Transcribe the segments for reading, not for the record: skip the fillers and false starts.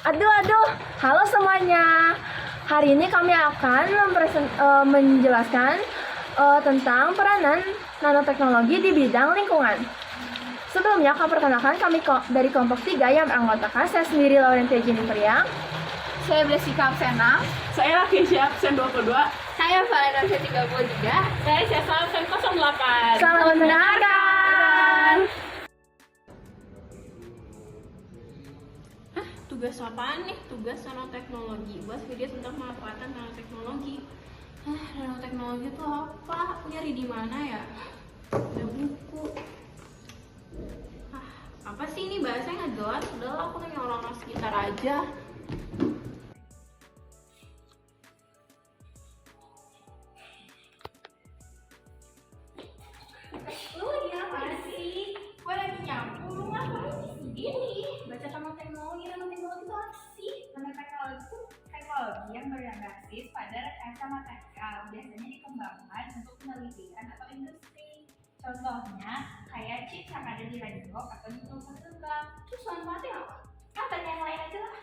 Aduh, halo semuanya. Hari ini kami akan menjelaskan tentang peranan nanoteknologi di bidang lingkungan. Sebelumnya, kami perkenalkan kami dari kelompok 3 yang beranggotakan saya sendiri Laurentia Jennifer. Saya Blessika absen 6. Saya Lakeisha absen 22. Saya Valena absen 33. Saya Syesa absen 08. Selamat mendengarkan. Tugas apaan nih? Tugas nanoteknologi. Buat video tentang pemanfaatan nanoteknologi. Nanoteknologi itu apa? Aku nyari di mana ya? Ada buku. Apa sih ini bahasanya nggak jelas? Udahlah aku nanya orang-orang sekitar aja. Lu lagi apa sih? Gue lagi nyapu. Lu ngapain di sini? Baca tentang teknologi. Nanoteknologi itu apa sih? Nanoteknologi itu teknologi yang berbasis pada rekayasa material, biasanya dikembangkan untuk penelitian atau industri. Contohnya kayak chip yang ada di radio atau di telepon genggam. Terus manfaatnya apa? Tanya yang lain aja lah.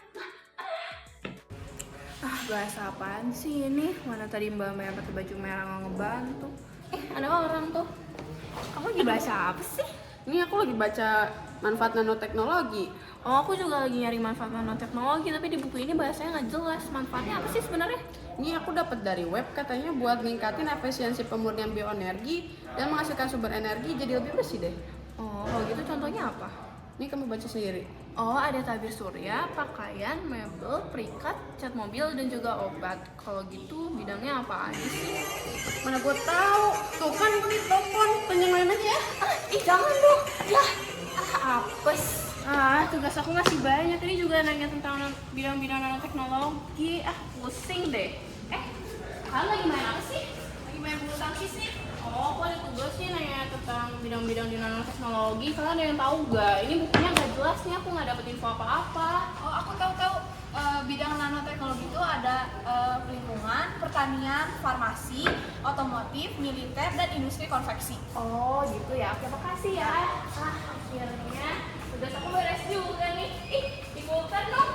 Bahasa apaan sih ini? Mana tadi mbak-mbak yang pakai baju merah nggak ngebantu? Ada orang tuh. Kamu lagi baca apa sih? Ini aku lagi baca manfaat nanoteknologi. Oh, aku juga lagi nyari manfaat nanoteknologi, tapi di buku ini bahasanya nggak jelas. Manfaatnya apa sih sebenarnya? Ini aku dapat dari web, katanya buat ningkatin efisiensi pemurnian bioenergi dan menghasilkan sumber energi jadi lebih bersih deh. Oh, kalau gitu contohnya apa? Ini kamu baca sendiri. Oh, ada tabir surya, pakaian, mebel, perikat, cat mobil, dan juga obat. Kalau gitu bidangnya apa aja sih? Mana gue tahu. Tuh kan ini telepon, tanya yang lain aja ya. Ih, jangan dong. Ya, apes. Tugas aku masih banyak. Ini juga nanya tentang bidang-bidang nanoteknologi. Pusing deh. Kalian lagi main apa sih? Lagi main bulu tangkis nih? Oh, aku ada tugas nih nanya tentang bidang-bidang di nanoteknologi. Kalian ada yang tahu nggak? Ini bukunya nggak jelas nih, aku nggak dapet info apa-apa. Oh, aku tahu. Bidang nanoteknologi itu ada lingkungan, pertanian, farmasi, otomotif, militer, dan industri konveksi. Oh, gitu ya. Oke, makasih ya. Akhirnya tugas aku beres juga nih. Ih, dikumpulkan dong.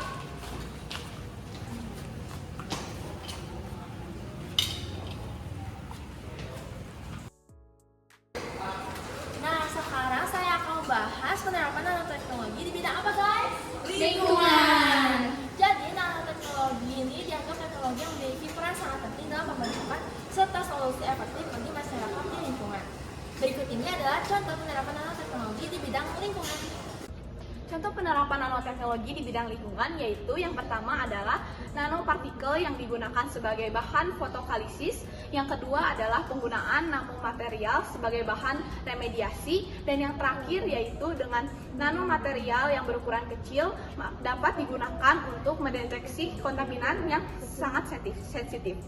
Nah, sekarang saya akan membahas penerapan nanoteknologi di bidang apa, guys? Lingkungan. Jadi, nanoteknologi ini dianggap teknologi yang memiliki peran sangat penting dalam pembentukan serta solusi efektif bagi masyarakat di lingkungan. Berikut ini adalah contoh penerapan nanoteknologi di bidang lingkungan. Contoh penerapan nanoteknologi di bidang lingkungan yaitu yang pertama adalah nanopartikel yang digunakan sebagai bahan fotokalisis, yang kedua adalah penggunaan nanomaterial sebagai bahan remediasi, dan yang terakhir yaitu dengan nanomaterial yang berukuran kecil dapat digunakan untuk mendeteksi kontaminan yang sangat sensitif.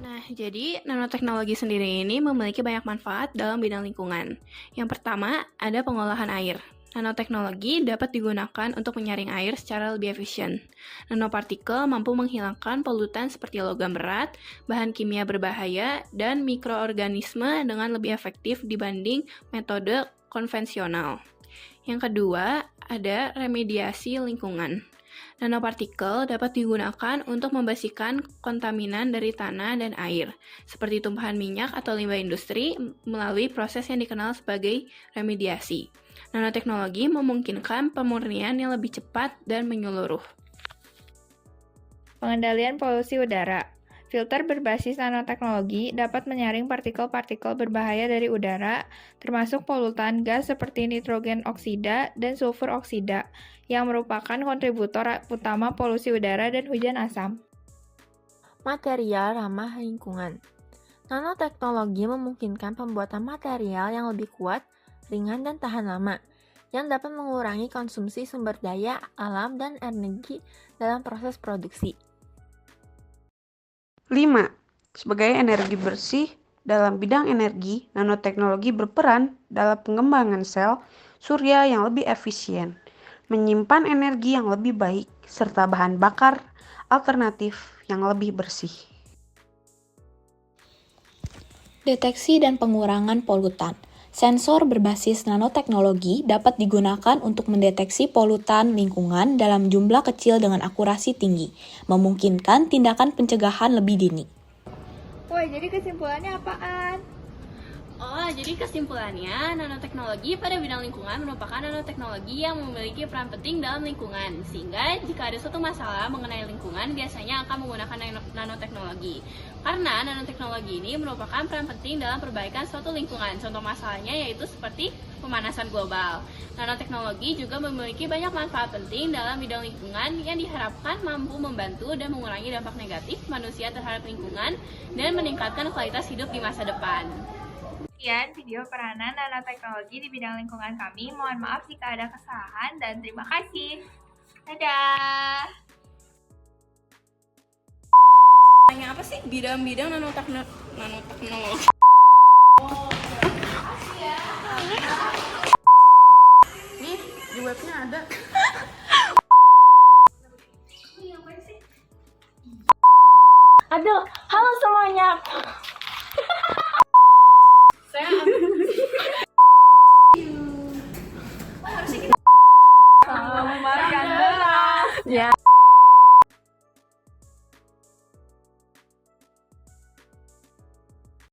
Nah, jadi nanoteknologi sendiri ini memiliki banyak manfaat dalam bidang lingkungan. Yang pertama, ada pengolahan air. Nanoteknologi dapat digunakan untuk menyaring air secara lebih efisien. Nanopartikel mampu menghilangkan polutan seperti logam berat, bahan kimia berbahaya, dan mikroorganisme dengan lebih efektif dibanding metode konvensional. Yang kedua, ada remediasi lingkungan. Nanopartikel dapat digunakan untuk membersihkan kontaminan dari tanah dan air, seperti tumpahan minyak atau limbah industri melalui proses yang dikenal sebagai remediasi. Nanoteknologi memungkinkan pemurnian yang lebih cepat dan menyeluruh. Pengendalian polusi udara. Filter berbasis nanoteknologi dapat menyaring partikel-partikel berbahaya dari udara, termasuk polutan gas seperti nitrogen oksida dan sulfur oksida, yang merupakan kontributor utama polusi udara dan hujan asam. Material ramah lingkungan. Nanoteknologi memungkinkan pembuatan material yang lebih kuat, ringan, dan tahan lama, yang dapat mengurangi konsumsi sumber daya alam dan energi dalam proses produksi. 5. Sebagai energi bersih, dalam bidang energi, nanoteknologi berperan dalam pengembangan sel surya yang lebih efisien, menyimpan energi yang lebih baik, serta bahan bakar alternatif yang lebih bersih. Deteksi dan pengurangan polutan. Sensor berbasis nanoteknologi dapat digunakan untuk mendeteksi polutan lingkungan dalam jumlah kecil dengan akurasi tinggi, memungkinkan tindakan pencegahan lebih dini. Woi, jadi kesimpulannya apaan? Oh, jadi kesimpulannya, nanoteknologi pada bidang lingkungan merupakan nanoteknologi yang memiliki peran penting dalam lingkungan. Sehingga jika ada suatu masalah mengenai lingkungan, biasanya akan menggunakan nanoteknologi. Karena nanoteknologi ini merupakan peran penting dalam perbaikan suatu lingkungan. Contoh masalahnya yaitu seperti pemanasan global. Nanoteknologi juga memiliki banyak manfaat penting dalam bidang lingkungan yang diharapkan mampu membantu dan mengurangi dampak negatif manusia terhadap lingkungan dan meningkatkan kualitas hidup di masa depan. Sekian video peranan nanoteknologi di bidang lingkungan kami. Mohon maaf jika ada kesalahan dan terima kasih. Dadah! Tanya apa sih bidang-bidang nanoteknologi? Nih, di webnya ada. Aduh, halo semuanya. Selamat makan. Ya.